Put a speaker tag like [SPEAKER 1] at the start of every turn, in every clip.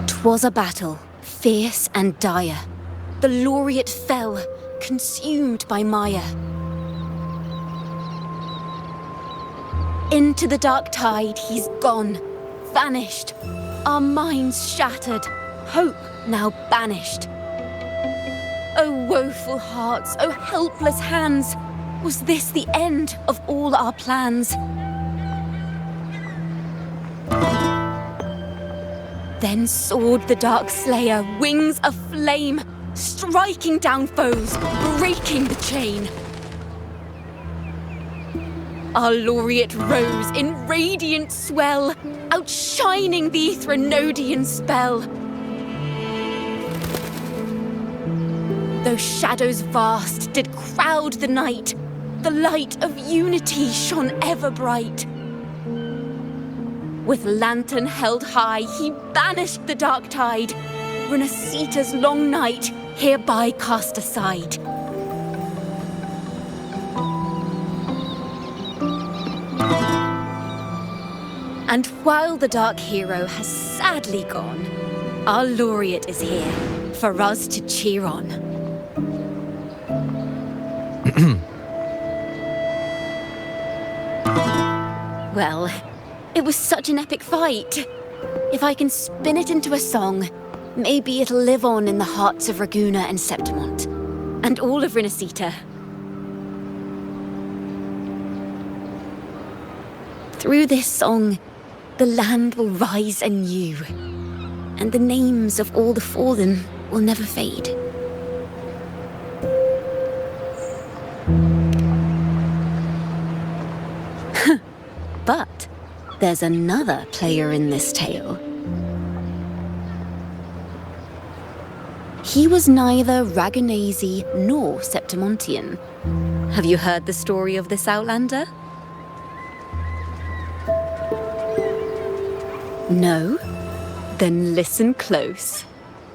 [SPEAKER 1] 'Twas a battle, fierce and dire. The laureate fell, consumed by mire. Into the dark tide he's gone, vanished. Our minds shattered, hope now banished. O woeful hearts, O helpless hands, was this the end of all our plans? Then soared the dark slayer, wings aflame, striking down foes, breaking the chain. Our laureate rose in radiant swell, outshining the Threnodian spell. Though shadows vast did crowd the night, the light of unity shone ever bright. With lantern held high, he banished the dark tide, Renasita's long night hereby cast aside. And while the dark hero has sadly gone, our laureate is here for us to cheer on. Well, it was such an epic fight. If I can spin it into a song, maybe it'll live on in the hearts of Raguna and Septimont, and all of Renasita. Through this song, the land will rise anew, and the names of all the fallen will never fade. But there's another player in this tale. He was neither Raganese nor Septimontian. Have you heard the story of this outlander? No? Then listen close.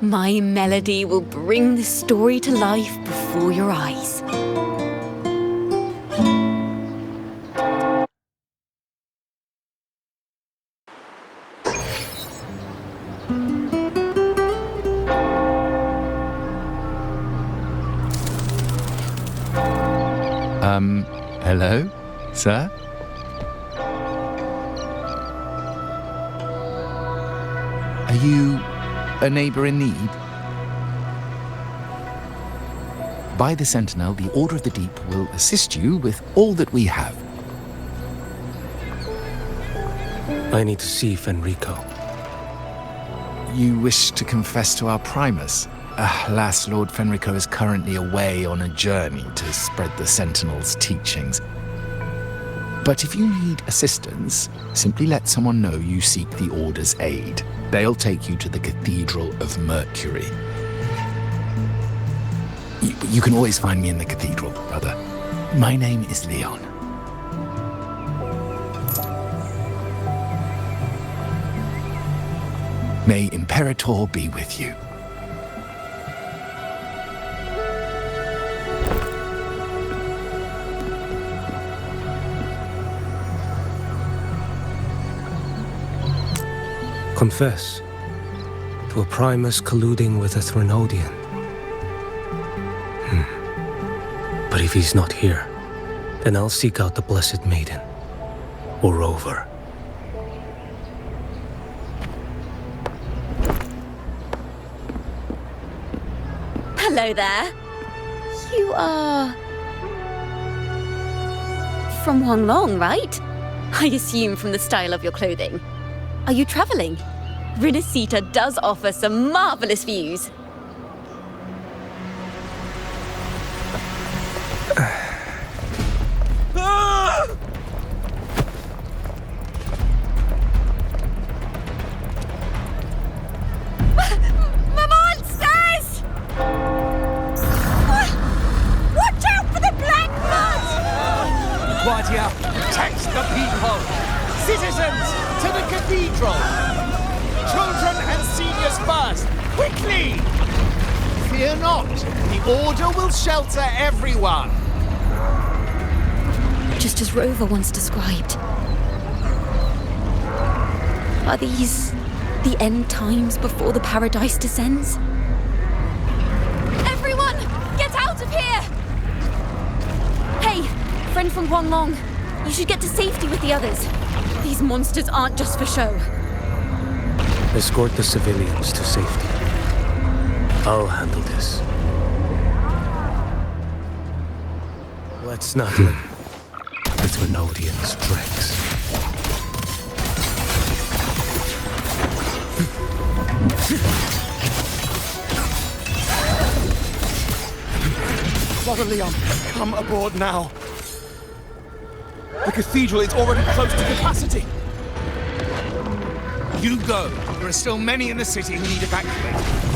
[SPEAKER 1] My melody will bring the story to life before your eyes.
[SPEAKER 2] Hello, sir? Are you a neighbor in need? By the Sentinel, the Order of the Deep will assist you with all that we have.
[SPEAKER 3] I need to see Fenrico.
[SPEAKER 2] You wish to confess to our Primus? Alas, Lord Fenrico is currently away on a journey to spread the Sentinel's teachings. But if you need assistance, simply let someone know you seek the Order's aid. They'll take you to the Cathedral of Mercury. You can always find me in the Cathedral, brother. My name is Leon. May Imperator be with you.
[SPEAKER 3] Confess to a Primus colluding with a Threnodian. But if he's not here, then I'll seek out the Blessed Maiden, or Rover.
[SPEAKER 1] Hello there. You are... from Huanglong, right? I assume from the style of your clothing. Are you traveling? Renasita does offer some marvelous views.
[SPEAKER 4] Protect the people! Citizens, to the cathedral! Children and seniors first! Quickly! Fear not, the Order will shelter everyone!
[SPEAKER 1] Just as Rover once described. Are these the end times before the paradise descends? Everyone, get out of here! Hey, friend from Guanglong, you should get to safety with the others. These monsters aren't just for show.
[SPEAKER 3] Escort the civilians to safety. I'll handle this. Let's not let the Thrunodians dregs.
[SPEAKER 4] Brother Leon, come aboard now. The cathedral is already close to capacity.
[SPEAKER 2] You go. There are still many in the city who need evacuating.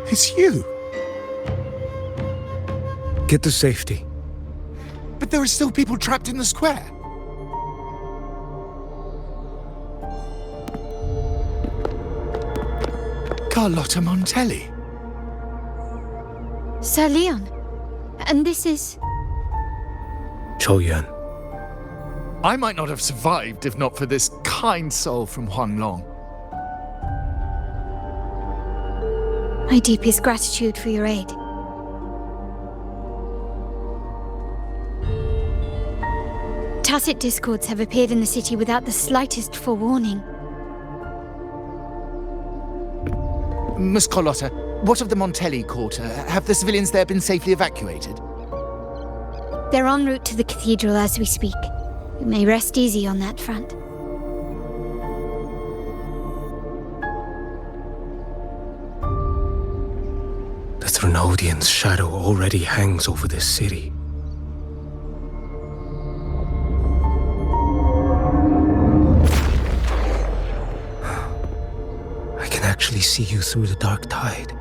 [SPEAKER 2] It's you.
[SPEAKER 3] Get to safety.
[SPEAKER 2] But there are still people trapped in the square. Carlotta Montelli.
[SPEAKER 5] Sir Leon. And this is...
[SPEAKER 3] Choyan.
[SPEAKER 2] I might not have survived if not for this kind soul from Huanglong.
[SPEAKER 5] My deepest gratitude for your aid. Tacit discords have appeared in the city without the slightest forewarning.
[SPEAKER 2] Miss Carlotta, what of the Montelli quarter? Have the civilians there been safely evacuated?
[SPEAKER 5] They're en route to the cathedral as we speak. You may rest easy on that front.
[SPEAKER 3] The Thrunodian's shadow already hangs over this city. I can actually see you through the dark tide.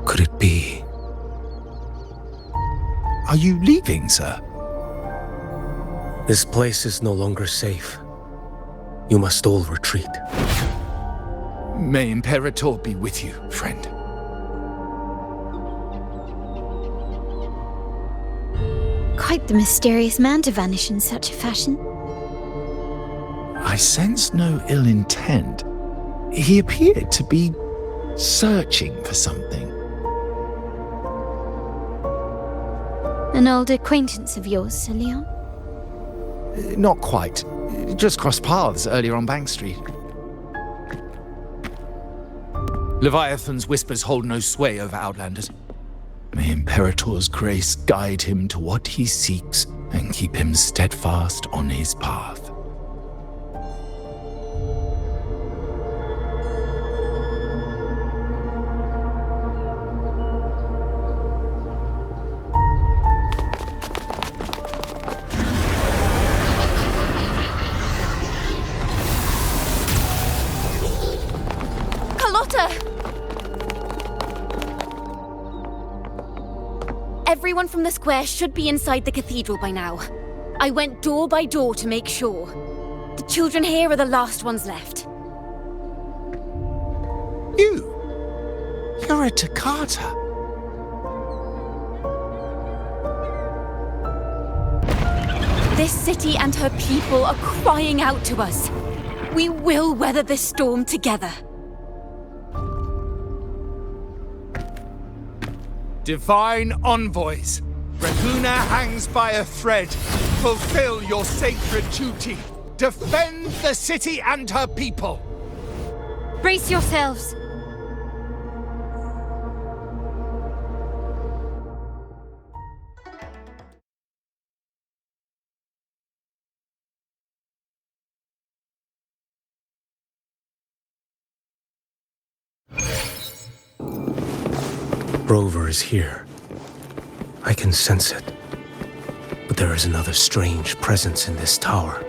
[SPEAKER 3] Could it be?
[SPEAKER 2] Are you leaving, sir?
[SPEAKER 3] This place is no longer safe. You must all retreat.
[SPEAKER 2] May Imperator be with you, friend.
[SPEAKER 5] Quite the mysterious man to vanish in such a fashion.
[SPEAKER 2] I sense no ill intent. He appeared to be searching for something.
[SPEAKER 5] An old acquaintance of yours, Sir Leon?
[SPEAKER 2] Not quite. Just crossed paths earlier on Bank Street. Leviathan's whispers hold no sway over Outlanders. May Imperator's grace guide him to what he seeks and keep him steadfast on his path.
[SPEAKER 1] Everyone from the square should be inside the cathedral by now. I went door by door to make sure. The children here are the last ones left.
[SPEAKER 2] You're a Toccata.
[SPEAKER 1] This city and her people are crying out to us. We will weather this storm together.
[SPEAKER 4] Divine envoys, Reguna hangs by a thread. Fulfill your sacred duty. Defend the city and her people.
[SPEAKER 5] Brace yourselves!
[SPEAKER 3] Rover is here. I can sense it. But there is another strange presence in this tower.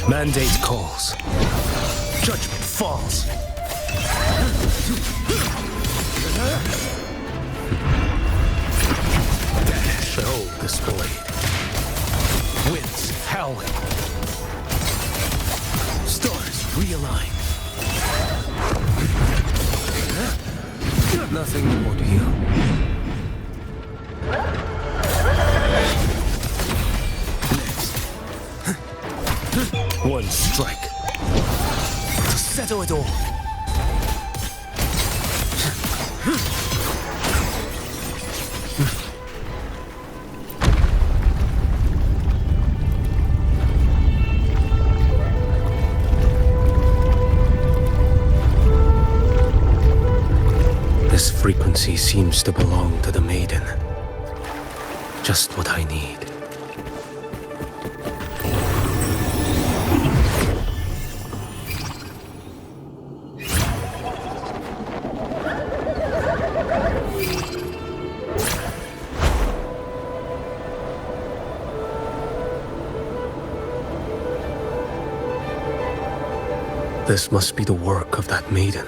[SPEAKER 3] Mandate calls. Judgment falls. Show displayed. Winds howling. Stars realign. Nothing more to you. Next. One strike. To settle it all. This frequency seems to belong to the maiden. Just what I need. This must be the work of that maiden.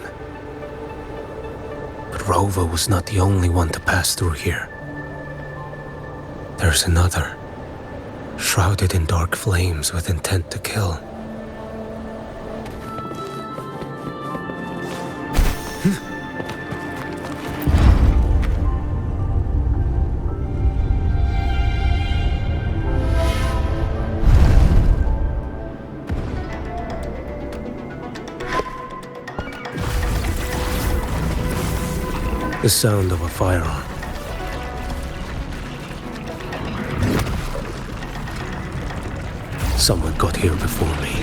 [SPEAKER 3] But Rova was not the only one to pass through here. There's another, shrouded in dark flames with intent to kill. The sound of a firearm. Someone got here before me.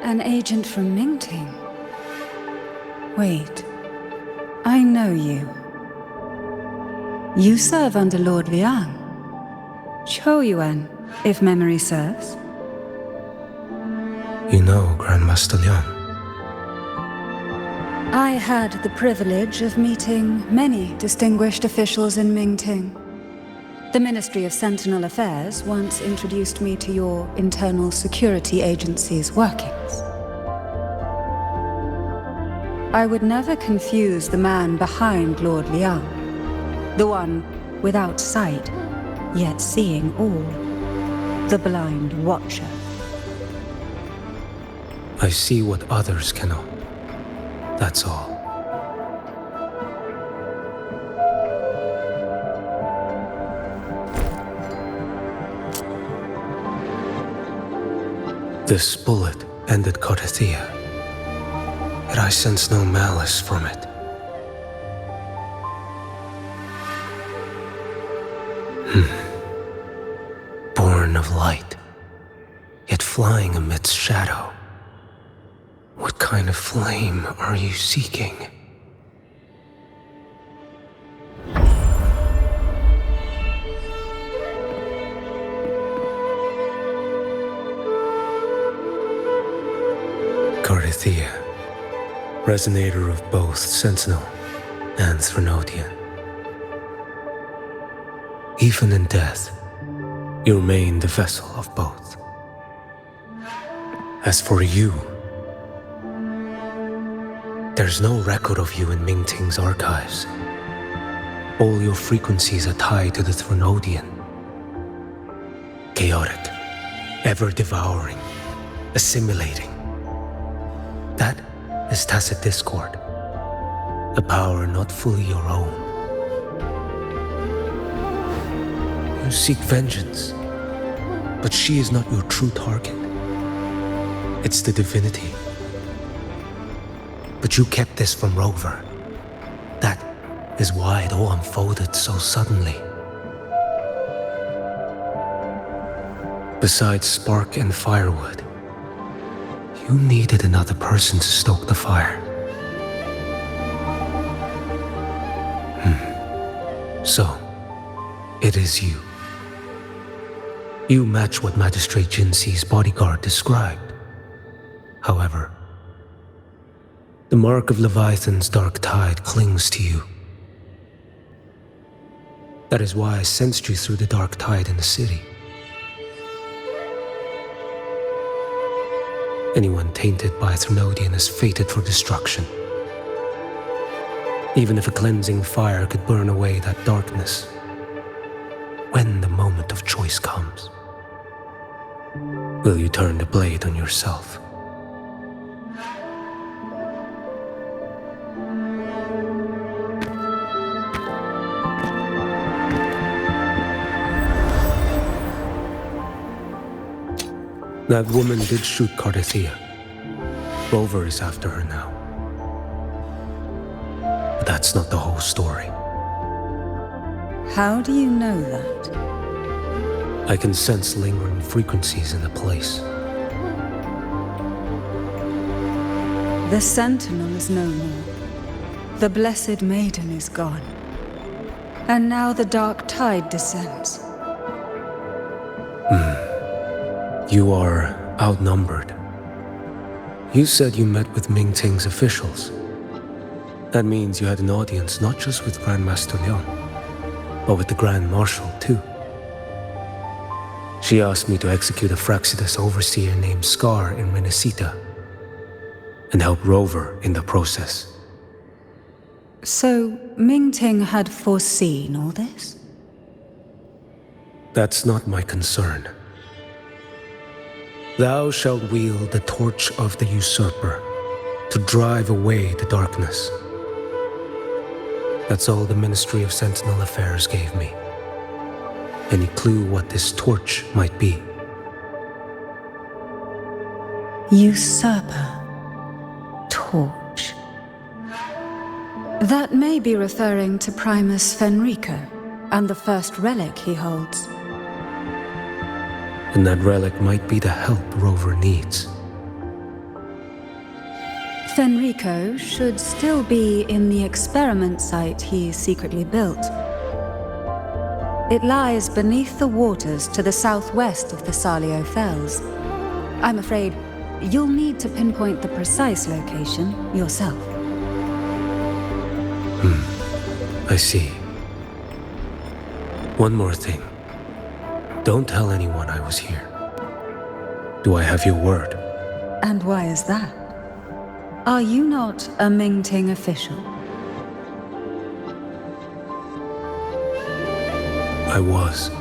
[SPEAKER 6] An agent from Mingting? Wait, I know you. You serve under Lord Liang. Choyuan, if memory serves.
[SPEAKER 3] You know Grandmaster Liang.
[SPEAKER 6] I had the privilege of meeting many distinguished officials in Mingting. The Ministry of Sentinel Affairs once introduced me to your internal security agency's workings. I would never confuse the man behind Lord Liang, the one without sight, yet seeing all, the blind watcher.
[SPEAKER 3] I see what others cannot. That's all. This bullet ended Carthia, yet I sense no malice from it. Born of light, yet flying amidst shadow. What kind of flame are you seeking? Carthia, resonator of both Sentinel and Threnodian. Even in death, you remain the vessel of both. As for you, there's no record of you in Mingting's archives. All your frequencies are tied to the Threnodian. Chaotic, ever-devouring, assimilating. That is tacit discord, a power not fully your own. You seek vengeance, but she is not your true target. It's the divinity. But you kept this from Rover. That is why it all unfolded so suddenly. Besides spark and firewood, you needed another person to stoke the fire. So, it is you. You match what Magistrate Jinxi's bodyguard described. However, the mark of Leviathan's dark tide clings to you. That is why I sensed you through the dark tide in the city. Anyone tainted by Thrunodian is fated for destruction. Even if a cleansing fire could burn away that darkness, when the moment of choice comes, will you turn the blade on yourself? That woman did shoot Cardathea. Rover is after her now. But that's not the whole story.
[SPEAKER 6] How do you know that?
[SPEAKER 3] I can sense lingering frequencies in the place.
[SPEAKER 6] The Sentinel is no more. The Blessed Maiden is gone. And now the dark tide descends.
[SPEAKER 3] You are outnumbered. You said you met with Mingting's officials. That means you had an audience not just with Grandmaster Leon, but with the Grand Marshal too. She asked me to execute a Fraxidus overseer named Scar in Renacita, and help Rover in the process.
[SPEAKER 6] So, Mingting had foreseen all this?
[SPEAKER 3] That's not my concern. Thou shalt wield the torch of the usurper to drive away the darkness. That's all the Ministry of Sentinel Affairs gave me. Any clue what this torch might be?
[SPEAKER 6] Usurper. Torch. That may be referring to Primus Fenrico and the first relic he holds.
[SPEAKER 3] And that relic might be the help Rover needs.
[SPEAKER 6] Fenrico should still be in the experiment site he secretly built. It lies beneath the waters to the southwest of the Salio Fells. I'm afraid you'll need to pinpoint the precise location yourself.
[SPEAKER 3] I see. One more thing. Don't tell anyone I was here. Do I have your word?
[SPEAKER 6] And why is that? Are you not a Mingting official?
[SPEAKER 3] I was.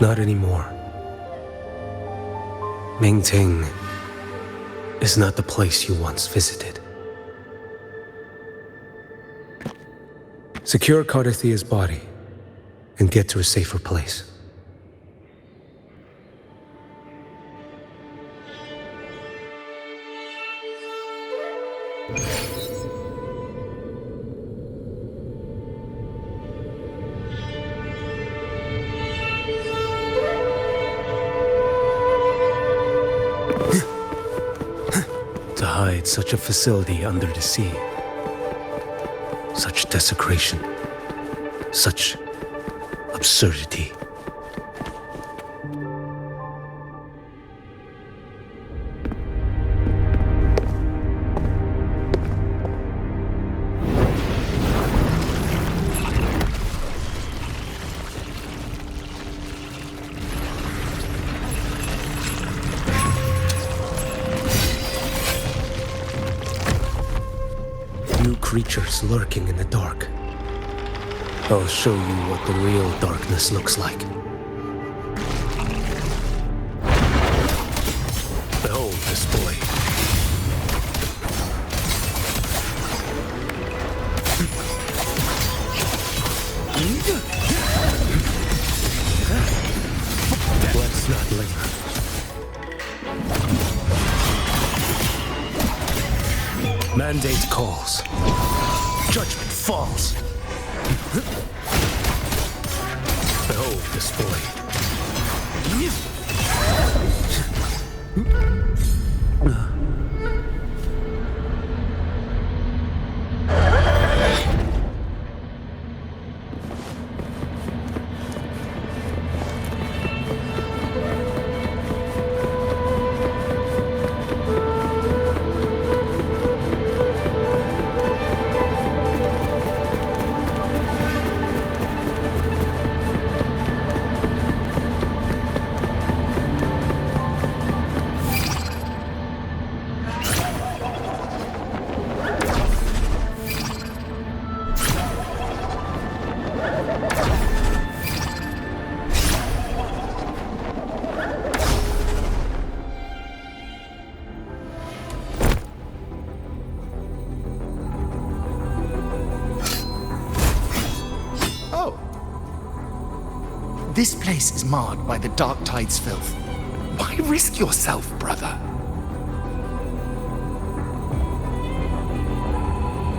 [SPEAKER 3] Not anymore. Mingting is not the place you once visited. Secure Cardathea's body and get to a safer place. To hide such a facility under the sea. Such desecration. Such absurdity. Creatures lurking in the dark. I'll show you what the real darkness looks like. Behold this blade. calls. Judgment falls. Behold this boy.
[SPEAKER 2] This place is marred by the Dark Tide's filth. Why risk yourself, brother?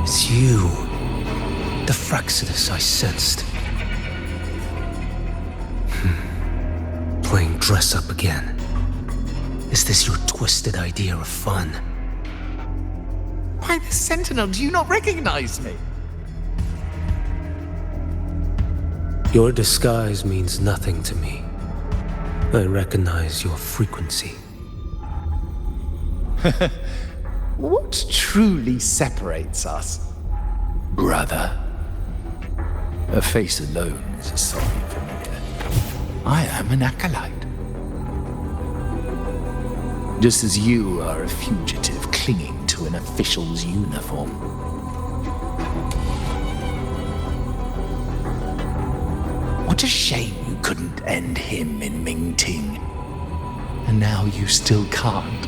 [SPEAKER 3] It's you. The Fraxidus I sensed. Playing dress up again. Is this your twisted idea of fun?
[SPEAKER 2] Why, the Sentinel, do you not recognize me?
[SPEAKER 3] Your disguise means nothing to me. I recognize your frequency.
[SPEAKER 2] What truly separates us, brother? A face alone is a sorry familiar. I am an acolyte. Just as you are a fugitive clinging to an official's uniform. What a shame you couldn't end him in Mingting. And now you still can't.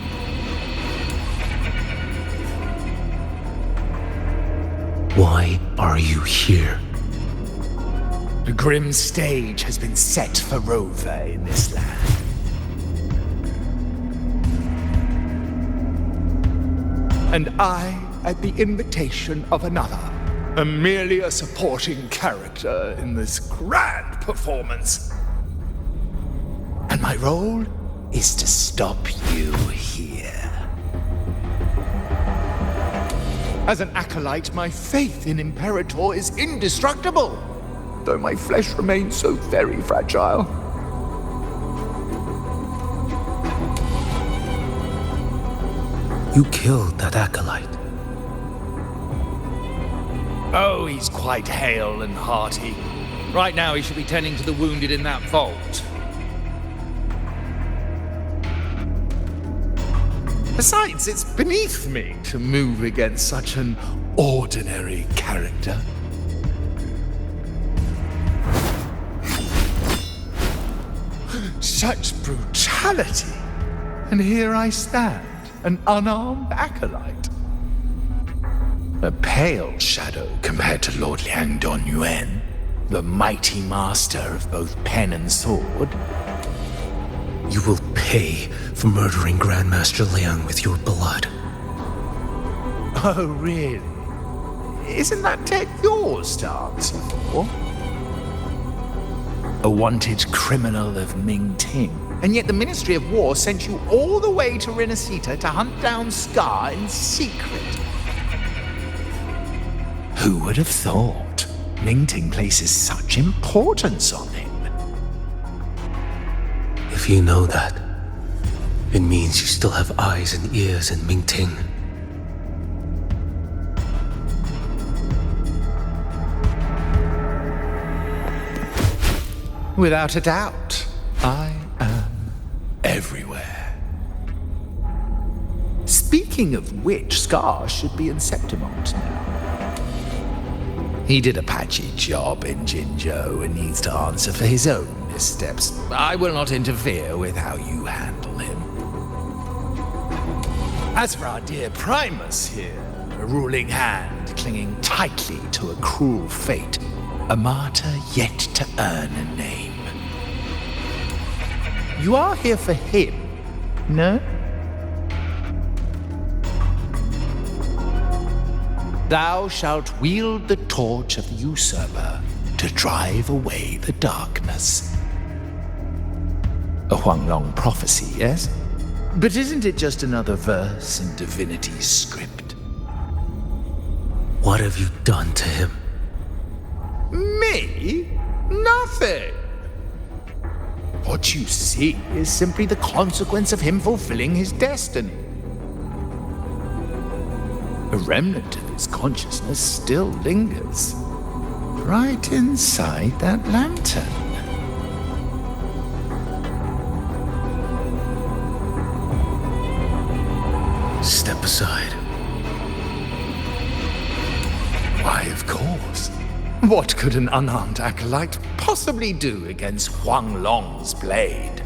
[SPEAKER 3] Why are you here?
[SPEAKER 2] The grim stage has been set for Rover in this land. And I, at the invitation of another, am merely a supporting character in this grand performance. And my role is to stop you here. As an acolyte, my faith in Imperator is indestructible, though my flesh remains so very fragile.
[SPEAKER 3] You killed that acolyte.
[SPEAKER 4] Oh, he's quite hale and hearty. Right now he should be tending to the wounded in that vault.
[SPEAKER 2] Besides, it's beneath me to move against such an ordinary character. Such brutality! And here I stand, an unarmed acolyte. A pale shadow compared to Lord Liang Donyuan, the mighty master of both pen and sword.
[SPEAKER 3] You will pay for murdering Grandmaster Liang with your blood.
[SPEAKER 2] Oh, really? Isn't that tech yours to answer for? A wanted criminal of Mingting. And yet the Ministry of War sent you all the way to Renacita to hunt down Scar in secret. Who would have thought Mingting places such importance on him?
[SPEAKER 3] If you know that, it means you still have eyes and ears in Mingting.
[SPEAKER 2] Without a doubt, I am everywhere. Speaking of which, Scar should be in Septimont now. He did a patchy job in Jinzhou and needs to answer for his own missteps. I will not interfere with how you handle him. As for our dear Primus here, a ruling hand clinging tightly to a cruel fate, a martyr yet to earn a name. You are here for him, no? Thou shalt wield the torch of the usurper to drive away the darkness. A Huanglong prophecy, yes? But isn't it just another verse in divinity's script?
[SPEAKER 3] What have you done to him?
[SPEAKER 2] Me? Nothing. What you see is simply the consequence of him fulfilling his destiny. A remnant of his consciousness still lingers, right inside that lantern.
[SPEAKER 3] Step aside.
[SPEAKER 2] Why, of course. What could an unarmed acolyte possibly do against Huanglong's blade?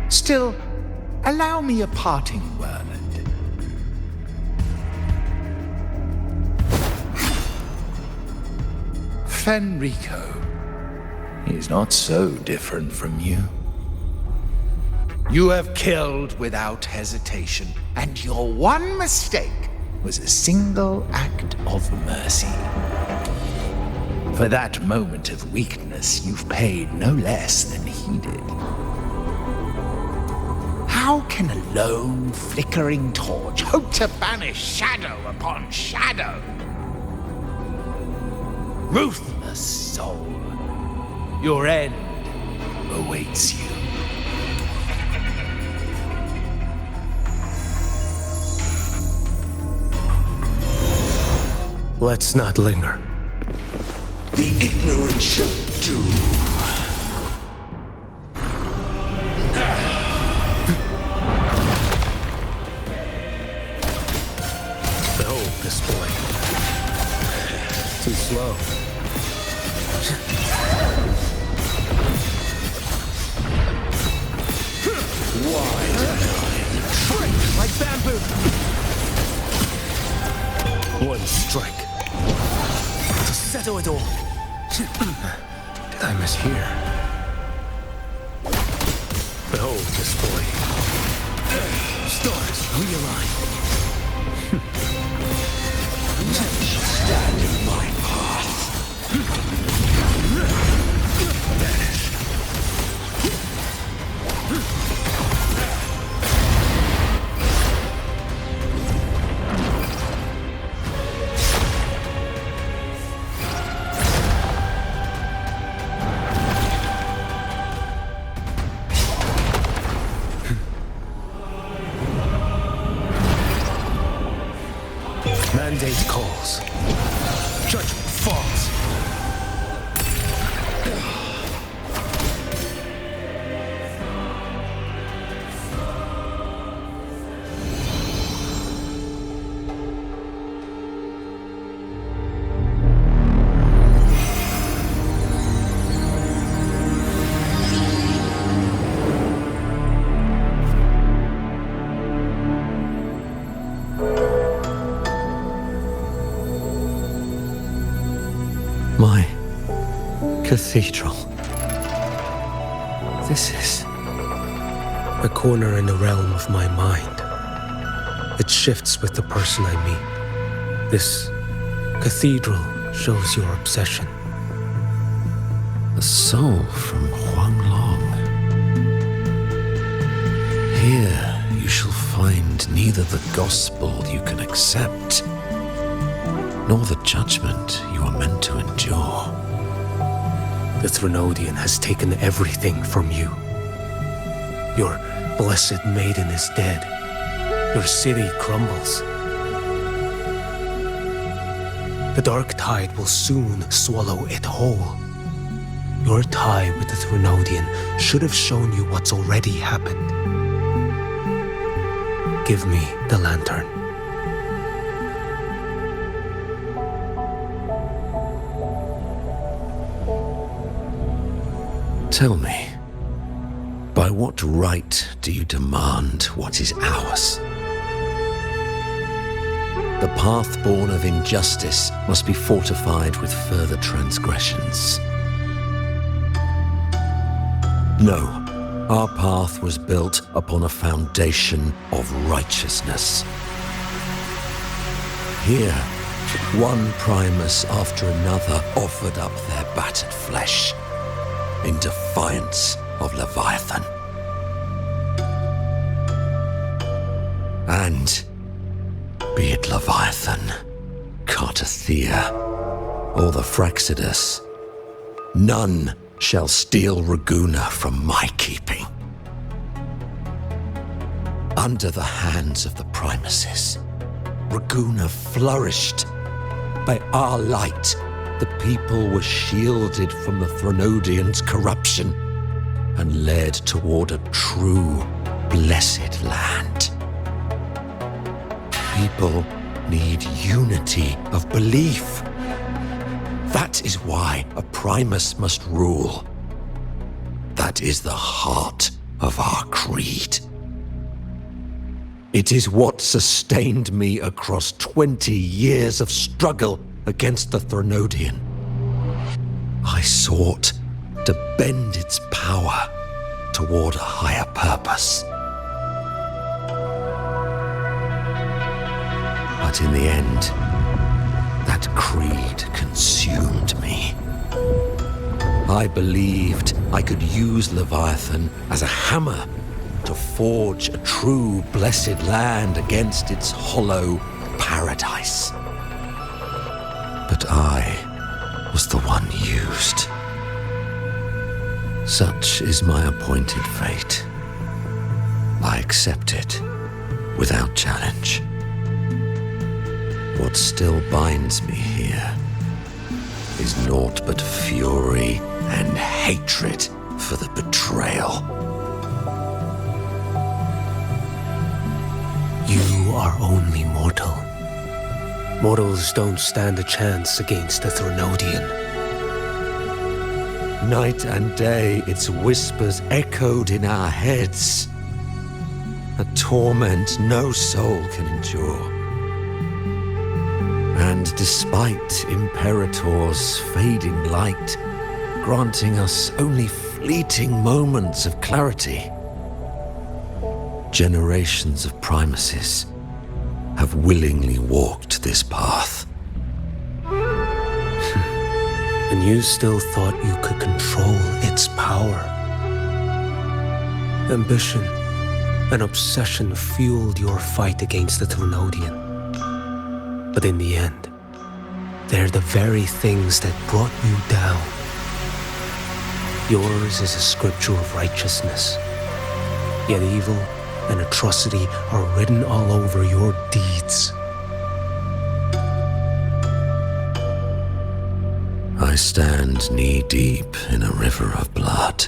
[SPEAKER 2] Still, allow me a parting word. Fenrico, he's not so different from you. You have killed without hesitation, and your one mistake was a single act of mercy. For that moment of weakness, you've paid no less than he did. How can a lone, flickering torch hope to banish shadow upon shadow? Ruthless soul, your end awaits you.
[SPEAKER 3] Let's not linger.
[SPEAKER 2] The ignorant shall do.
[SPEAKER 3] Behold this boy. Too slow. Strike like bamboo. One strike to settle it all. Did I mishear? Behold this boy. Stars realign.
[SPEAKER 2] None shall stand in my path. Vanish.
[SPEAKER 3] Mandate calls. Judgment falls. My cathedral. This is a corner in the realm of my mind. It shifts with the person I meet. This cathedral shows your obsession.
[SPEAKER 7] A soul from Huanglong. Here you shall find neither the gospel you can accept, nor the judgment you are meant to endure.
[SPEAKER 3] The Threnodian has taken everything from you. Your blessed maiden is dead. Your city crumbles. The dark tide will soon swallow it whole. Your tie with the Threnodian should have shown you what's already happened. Give me the lantern.
[SPEAKER 7] Tell me, by what right do you demand what is ours? The path born of injustice must be fortified with further transgressions. No, our path was built upon a foundation of righteousness. Here, one Primus after another offered up their battered flesh in defiance of Leviathan. And be it Leviathan, Cartathea, or the Fraxidus, none shall steal Raguna from my keeping. Under the hands of the Primuses, Raguna flourished. By our light, the people were shielded from the Threnodians' corruption and led toward a true, blessed land. People need unity of belief. That is why a Primus must rule. That is the heart of our creed. It is what sustained me across 20 years of struggle against the Threnodian. I sought to bend its power toward a higher purpose. But in the end, that creed consumed me. I believed I could use Leviathan as a hammer to forge a true blessed land against its hollow paradise. But I was the one used. Such is my appointed fate. I accept it without challenge. What still binds me here is naught but fury and hatred for the betrayal.
[SPEAKER 3] You are only mortal. Mortals don't stand a chance against the Threnodian.
[SPEAKER 7] Night and day, its whispers echoed in our heads. A torment no soul can endure. And despite Imperator's fading light, granting us only fleeting moments of clarity, generations of Primuses have willingly walked this path.
[SPEAKER 3] And you still thought you could control its power. Ambition and obsession fueled your fight against the Threnodian. But in the end, they're the very things that brought you down. Yours is a scripture of righteousness, yet evil and atrocity are written all over your deeds.
[SPEAKER 7] I stand knee-deep in a river of blood.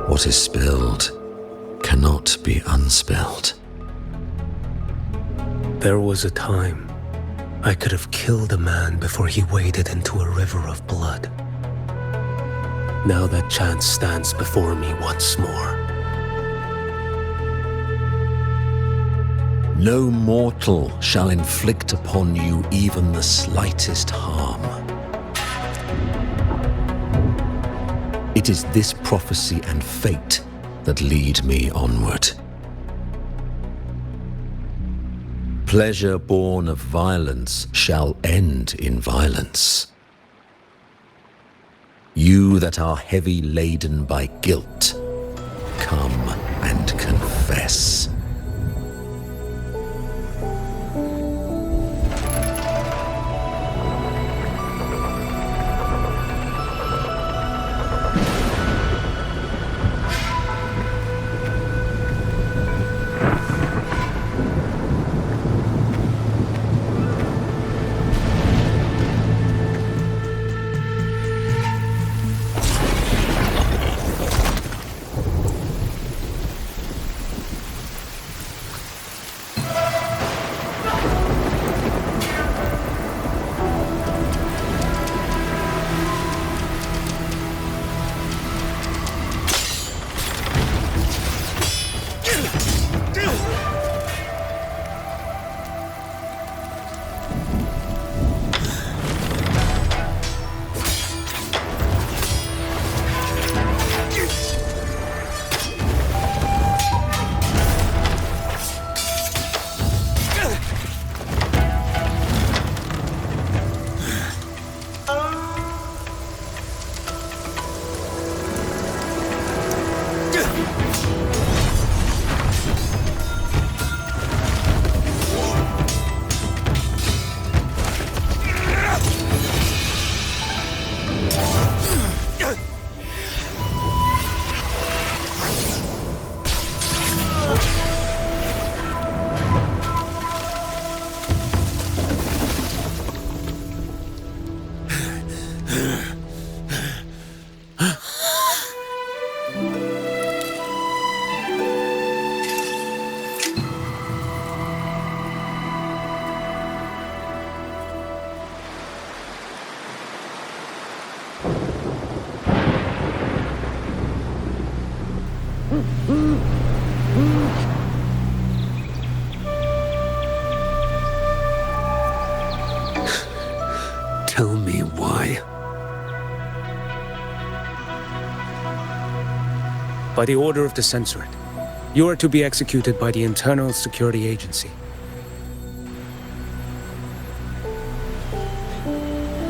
[SPEAKER 7] What is spilled cannot be unspilled.
[SPEAKER 3] There was a time I could have killed a man before he waded into a river of blood. Now that chance stands before me once more.
[SPEAKER 7] No mortal shall inflict upon you even the slightest harm. It is this prophecy and fate that lead me onward. Pleasure born of violence shall end in violence. You that are heavy laden by guilt, come and confess. Tell me why.
[SPEAKER 3] By the order of the Censorate, you are to be executed by the Internal Security Agency.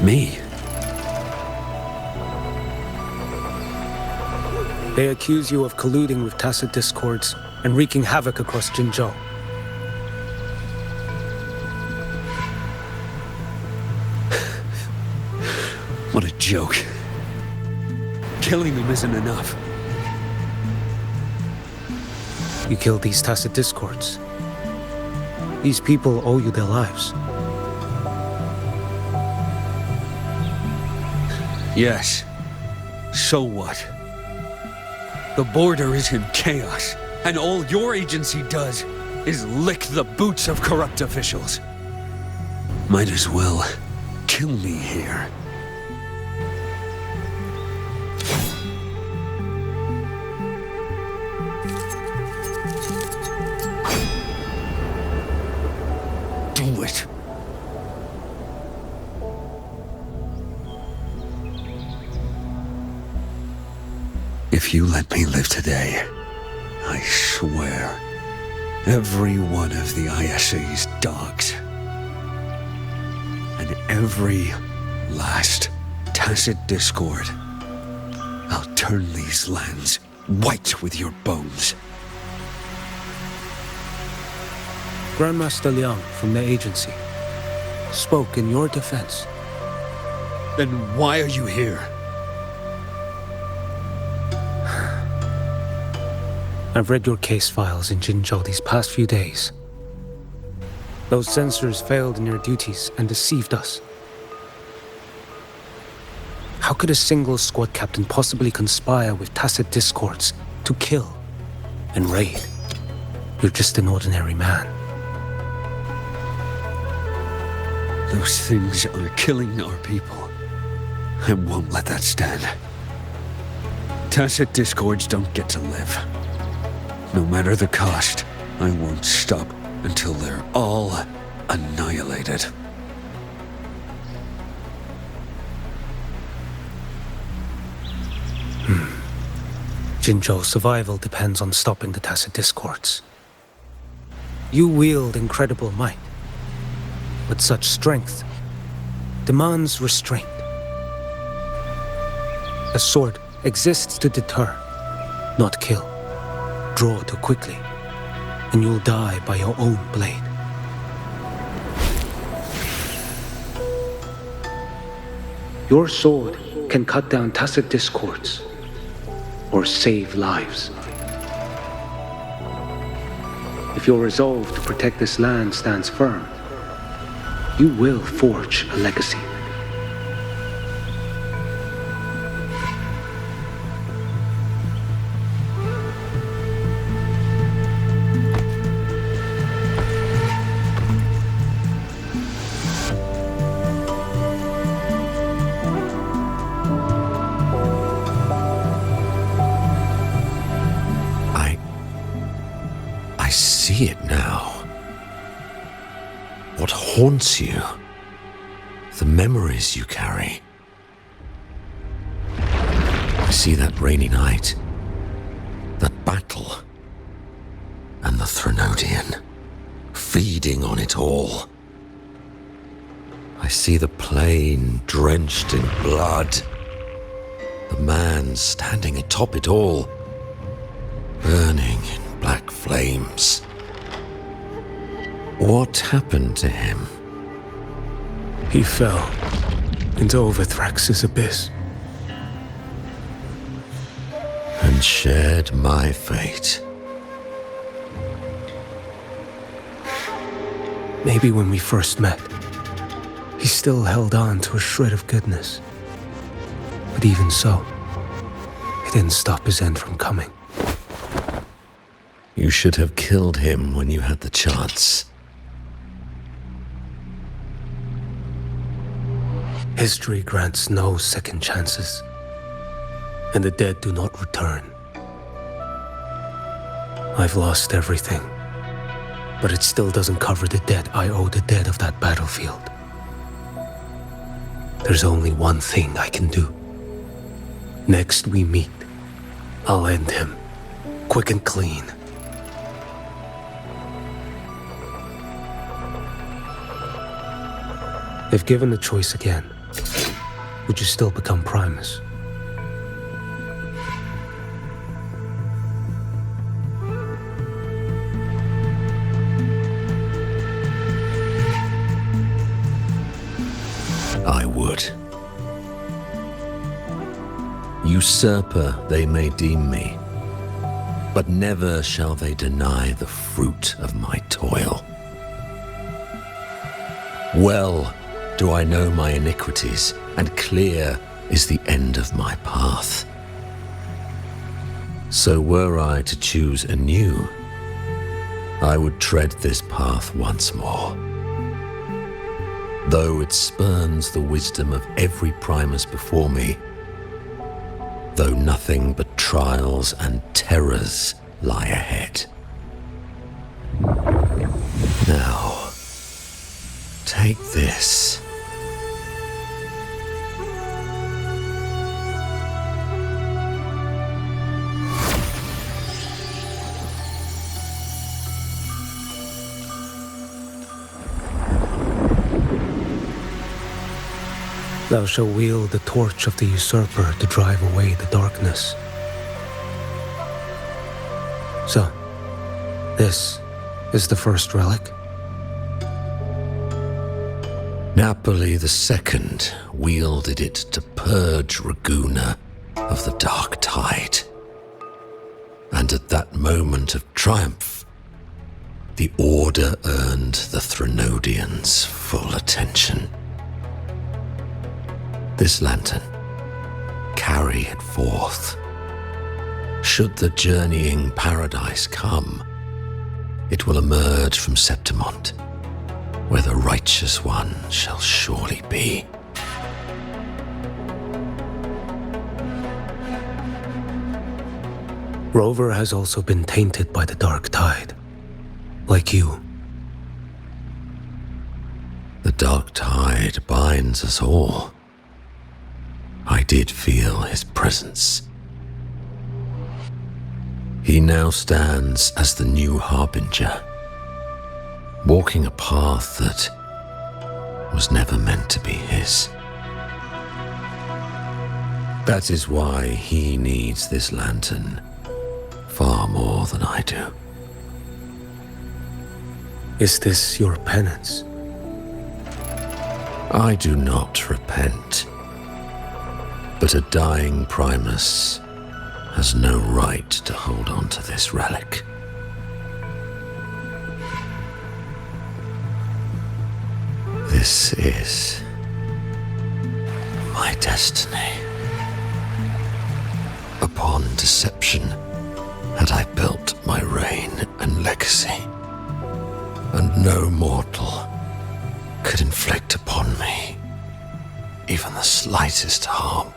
[SPEAKER 7] Me?
[SPEAKER 3] They accuse you of colluding with tacit discords and wreaking havoc across Jinzhou.
[SPEAKER 7] What a joke. Killing them isn't enough.
[SPEAKER 3] You killed these tacit discords. These people owe you their lives.
[SPEAKER 7] Yes. So what? The border is in chaos, and all your agency does is lick the boots of corrupt officials. Might as well kill me here. Do it. If you let me live today, I swear, every one of the ISA's dogs, and every last tacit discord, I'll turn these lands white with your bones.
[SPEAKER 3] Grandmaster Liang from the agency spoke in your defense.
[SPEAKER 7] Then why are you here?
[SPEAKER 3] I've read your case files in Jinzhou these past few days. Those censors failed in their duties and deceived us. How could a single squad captain possibly conspire with tacit discords to kill and raid? You're just an ordinary man.
[SPEAKER 7] Those things are killing our people. I won't let that stand. Tacit discords don't get to live. No matter the cost, I won't stop until they're all annihilated.
[SPEAKER 3] Jinzhou's survival depends on stopping the tacit discords. You wield incredible might, but such strength demands restraint. A sword exists to deter, not kill. Draw too quickly, and you'll die by your own blade. Your sword can cut down tacit discords, or save lives. If your resolve to protect this land stands firm, you will forge a legacy.
[SPEAKER 7] I see it now. What haunts you? The memories you carry. I see that rainy night, that battle, and the Threnodian, feeding on it all. I see the plain drenched in blood, the man standing atop it all, burning in black flames. What happened to him?
[SPEAKER 3] He fell into Overthrax's abyss.
[SPEAKER 7] And shared my fate.
[SPEAKER 3] Maybe when we first met, he still held on to a shred of goodness. But even so, it didn't stop his end from coming.
[SPEAKER 7] You should have killed him when you had the chance.
[SPEAKER 3] History grants no second chances, and the dead do not return. I've lost everything, but it still doesn't cover the debt I owe the dead of that battlefield. There's only one thing I can do. Next we meet, I'll end him, quick and clean. If given the choice again, would you still become Primus?
[SPEAKER 7] I would. Usurper they may deem me, but never shall they deny the fruit of my toil. Well do I know my iniquities, and clear is the end of my path. So were I to choose anew, I would tread this path once more. Though it spurns the wisdom of every Primus before me, though nothing but trials and terrors lie ahead. Now, take this.
[SPEAKER 3] Thou shalt wield the torch of the usurper to drive away the darkness. So, this is the first relic?
[SPEAKER 7] Napoli II wielded it to purge Raguna of the dark tide. And at that moment of triumph, the Order earned the Threnodians' full attention. This lantern, carry it forth. Should the journeying paradise come, it will emerge from Septimont, where the righteous one shall surely be.
[SPEAKER 3] Rover has also been tainted by the dark tide, like you.
[SPEAKER 7] The dark tide binds us all. I did feel his presence. He now stands as the new harbinger, walking a path that was never meant to be his. That is why he needs this lantern far more than I do.
[SPEAKER 3] Is this your penance?
[SPEAKER 7] I do not repent, but a dying Primus has no right to hold on to this relic. This is my destiny. Upon deception had I built my reign and legacy, and no mortal could inflict upon me even the slightest harm.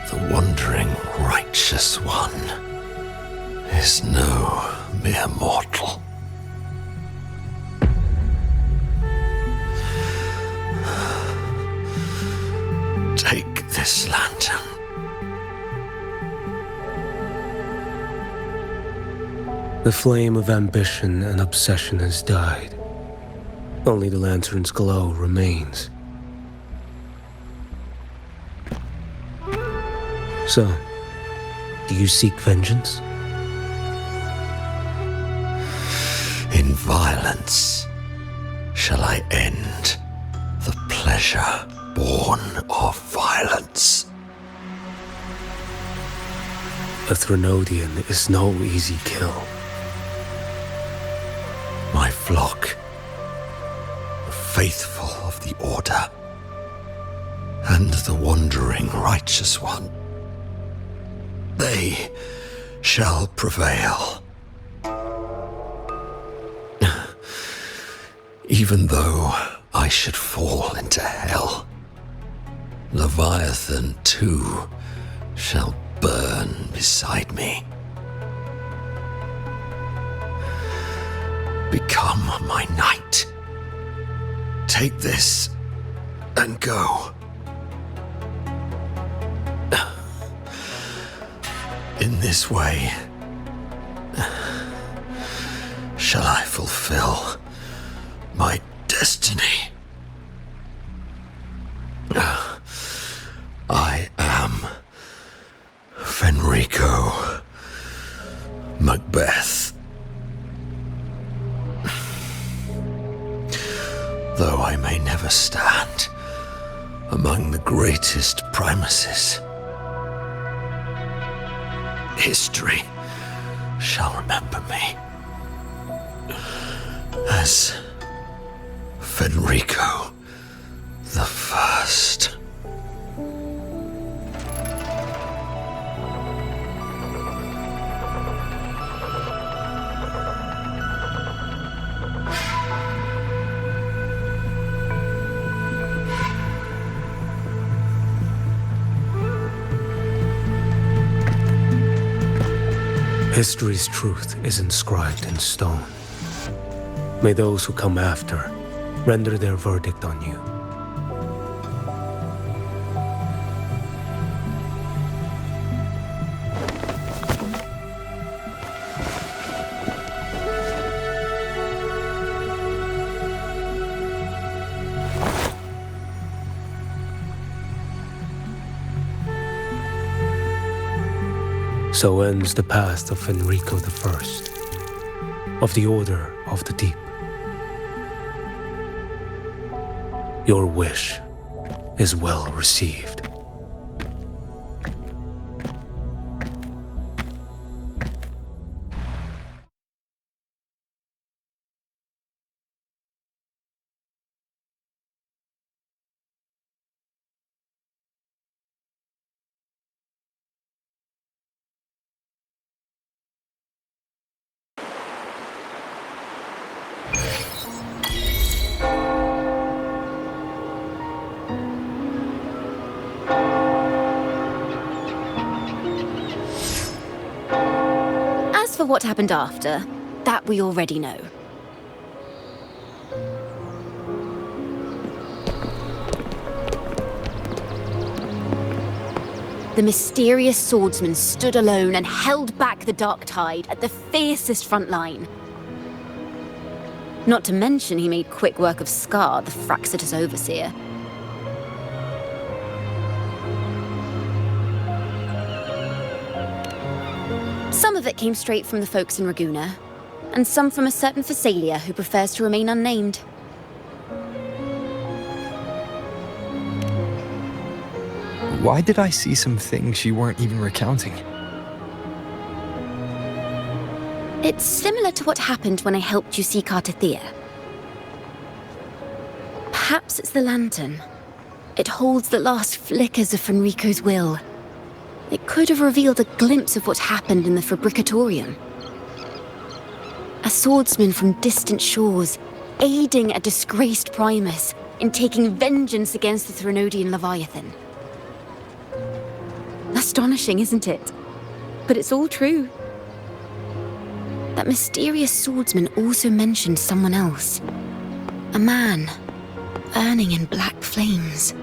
[SPEAKER 7] The wandering righteous one is no mere mortal. Take this lantern.
[SPEAKER 3] The flame of ambition and obsession has died. Only the lantern's glow remains. So, do you seek vengeance?
[SPEAKER 7] In violence shall I end the pleasure born of violence.
[SPEAKER 3] A Threnodian is no easy kill.
[SPEAKER 7] My flock, the faithful of the Order, and the wandering righteous one. They shall prevail. Even though I should fall into hell, Leviathan too shall burn beside me. Become my knight. Take this and go. In this way, shall I fulfill my destiny. I am Fenrico Macbeth. Though I may never stand among the greatest primuses, history shall remember me as Fenrico the First.
[SPEAKER 3] History's truth is inscribed in stone. May those who come after render their verdict on you. So ends the path of Fenrico I, of the Order of the Deep. Your wish is well received.
[SPEAKER 1] As for what happened after, that we already know. The mysterious swordsman stood alone and held back the dark tide at the fiercest front line. Not to mention he made quick work of Scar, the Fraxitous overseer. Some of it came straight from the folks in Raguna, and some from a certain Phasalia who prefers to remain unnamed.
[SPEAKER 8] Why did I see some things you weren't even recounting?
[SPEAKER 1] It's similar to what happened when I helped you seek Artathea. Perhaps it's the lantern. It holds the last flickers of Fenrico's will. It could have revealed a glimpse of what happened in the Fabricatorium. A swordsman from distant shores, aiding a disgraced Primus in taking vengeance against the Threnodian Leviathan. Astonishing, isn't it? But it's all true. That mysterious swordsman also mentioned someone else. A man, burning in black flames.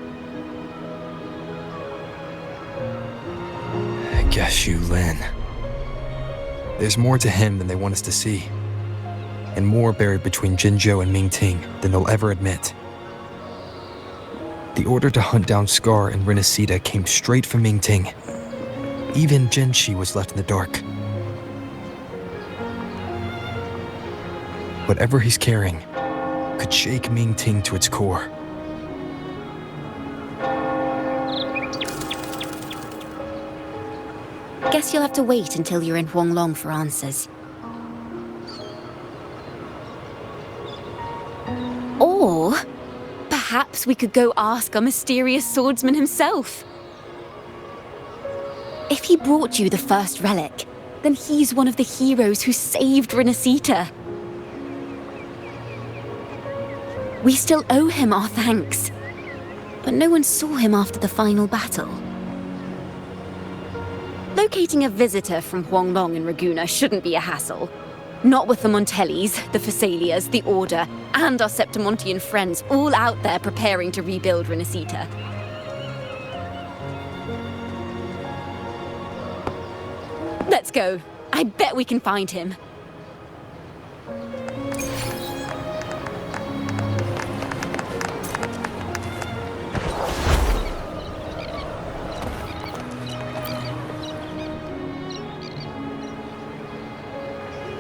[SPEAKER 8] I guess you, Lin. There's more to him than they want us to see. And more buried between Jinzhou and Mingting than they'll ever admit. The order to hunt down Scar and Renacida came straight from Mingting. Even Jinshi was left in the dark. Whatever he's carrying could shake Mingting to its core.
[SPEAKER 1] Guess you'll have to wait until you're in Huanglong for answers. Or Perhaps we could go ask our mysterious swordsman himself. If he brought you the first relic, then he's one of the heroes who saved Renacita. We still owe him our thanks, but no one saw him after the final battle. Locating a visitor from Huanglong and Raguna shouldn't be a hassle. Not with the Montellis, the Phassalias, the Order, and our Septimontian friends all out there preparing to rebuild Renacita. Let's go. I bet we can find him.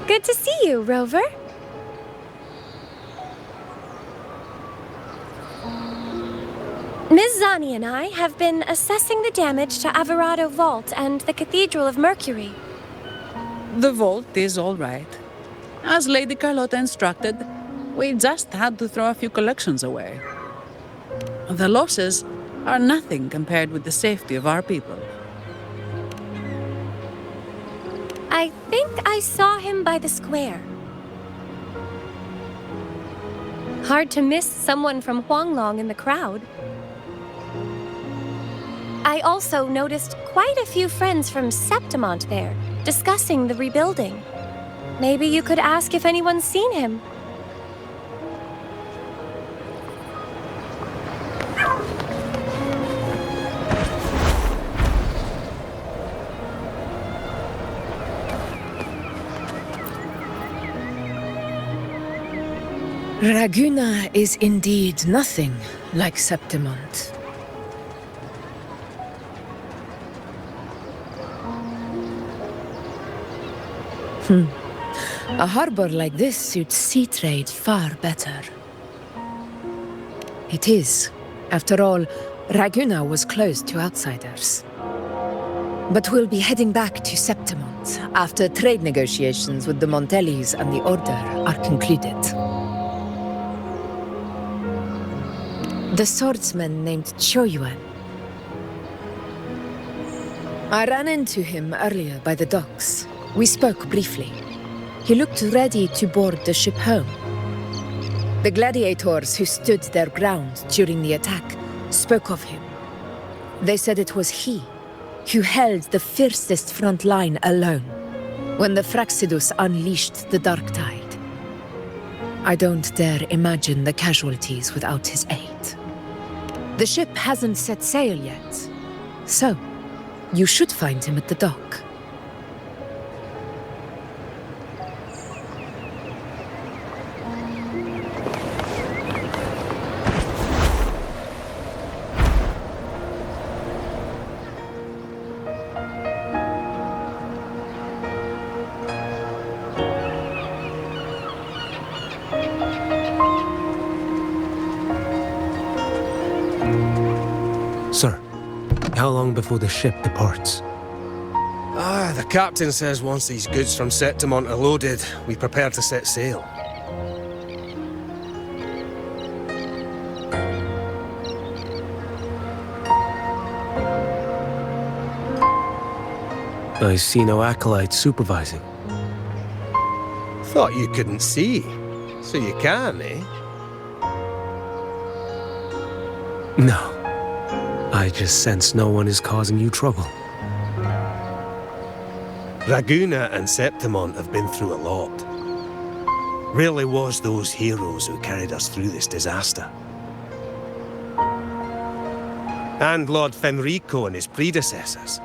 [SPEAKER 9] Good to see you, Rover. Ms. Zani and I have been assessing the damage to Averado Vault and the Cathedral of Mercury.
[SPEAKER 10] The vault is all right. As Lady Carlotta instructed, we just had to throw a few collections away. The losses are nothing compared with the safety of our people.
[SPEAKER 9] I think I saw him by the square. Hard to miss someone from Huanglong in the crowd. I also noticed quite a few friends from Septimont there, discussing the rebuilding. Maybe you could ask if anyone's seen him.
[SPEAKER 11] Raguna is indeed nothing like Septimont. A harbor like this suits sea trade far better. It is. After all, Raguna was closed to outsiders. But we'll be heading back to Septimont after trade negotiations with the Montellis and the Order are concluded. The swordsman named Choyuan. I ran into him earlier by the docks. We spoke briefly. He looked ready to board the ship home. The gladiators who stood their ground during the attack spoke of him. They said it was he who held the fiercest front line alone when the Fraxidus unleashed the Dark Tide. I don't dare imagine the casualties without his aid. The ship hasn't set sail yet, so you should find him at the dock.
[SPEAKER 3] Sir, how long before the ship departs?
[SPEAKER 12] The captain says once these goods from Septimont are loaded, we prepare to set sail.
[SPEAKER 3] I see no acolytes supervising.
[SPEAKER 12] Thought you couldn't see. So you can, eh?
[SPEAKER 3] No. I just sense no one is causing you trouble.
[SPEAKER 12] Raguna and Septimont have been through a lot. Really was those heroes who carried us through this disaster. And Lord Fenrico and his predecessors,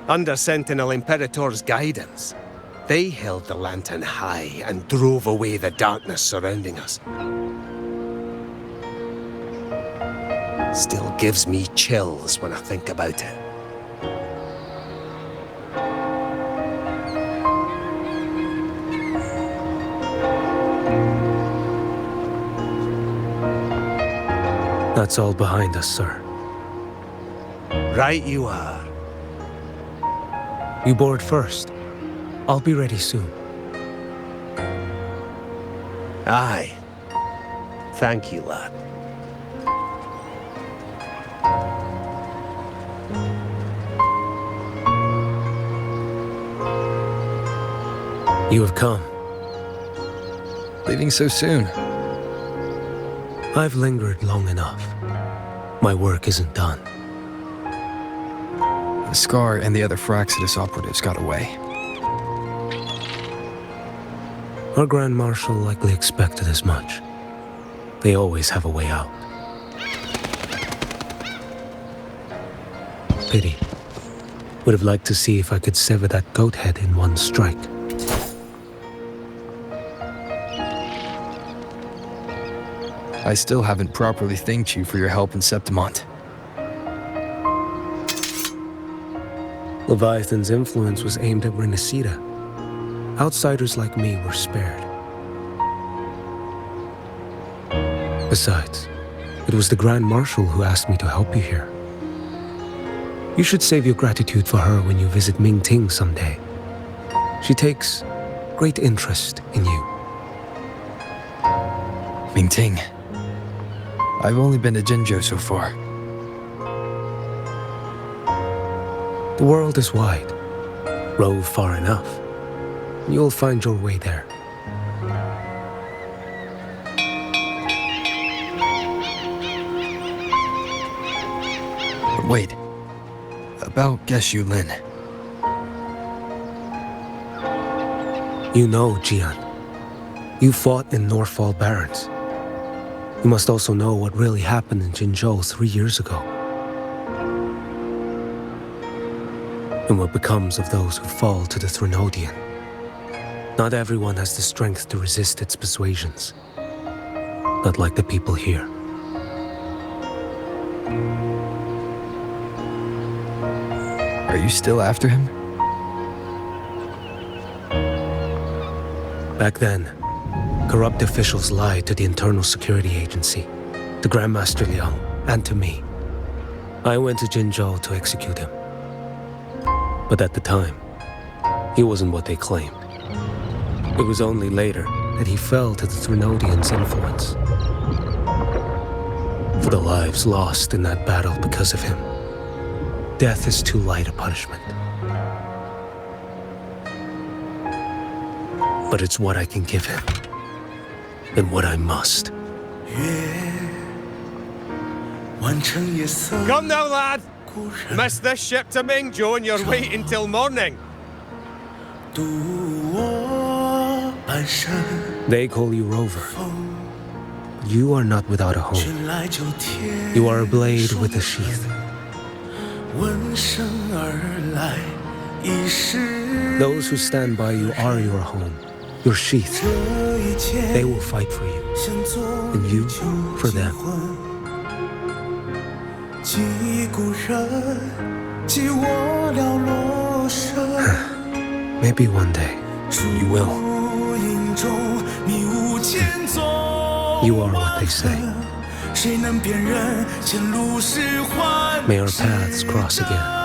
[SPEAKER 12] under Sentinel Imperator's guidance, they held the lantern high and drove away the darkness surrounding us. Still gives me chills when I think about it.
[SPEAKER 3] That's all behind us, sir.
[SPEAKER 12] Right you are.
[SPEAKER 3] You board first. I'll be ready soon.
[SPEAKER 12] Aye. Thank you, lad.
[SPEAKER 3] You have come.
[SPEAKER 8] Leaving so soon.
[SPEAKER 3] I've lingered long enough. My work isn't done.
[SPEAKER 8] The Scar and the other Fraxidus operatives got away.
[SPEAKER 3] Our Grand Marshal likely expected as much. They always have a way out. Pity. Would have liked to see if I could sever that goat head in one strike.
[SPEAKER 8] I still haven't properly thanked you for your help in Septimont.
[SPEAKER 3] Leviathan's influence was aimed at Renacida. Outsiders like me were spared. Besides, it was the Grand Marshal who asked me to help you here. You should save your gratitude for her when you visit Mingting someday. She takes great interest in you.
[SPEAKER 8] Mingting. I've only been to Jinzhou so far.
[SPEAKER 3] The world is wide. Rove far enough, and you'll find your way there.
[SPEAKER 8] But wait. About Geshu Lin.
[SPEAKER 3] You know, Jian. You fought in Northfall Barrens. You must also know what really happened in Jinzhou 3 years ago. And what becomes of those who fall to the Threnodian. Not everyone has the strength to resist its persuasions. Not like the people here.
[SPEAKER 8] Are you still after him?
[SPEAKER 3] Back then, corrupt officials lied to the Internal Security Agency, to Grandmaster Liang, and to me. I went to Jinzhou to execute him. But at the time, he wasn't what they claimed. It was only later that he fell to the Threnodians' influence. For the lives lost in that battle because of him, death is too light a punishment. But it's what I can give him, and what I must.
[SPEAKER 12] Come now, lad! Miss this ship to Mingzhou and you're waiting till morning.
[SPEAKER 3] They call you Rover. You are not without a home. You are a blade with a sheath. Those who stand by you are your home, your sheath. They will fight for you, and you for them. Maybe one day, you will. You are what they say. May our paths cross again.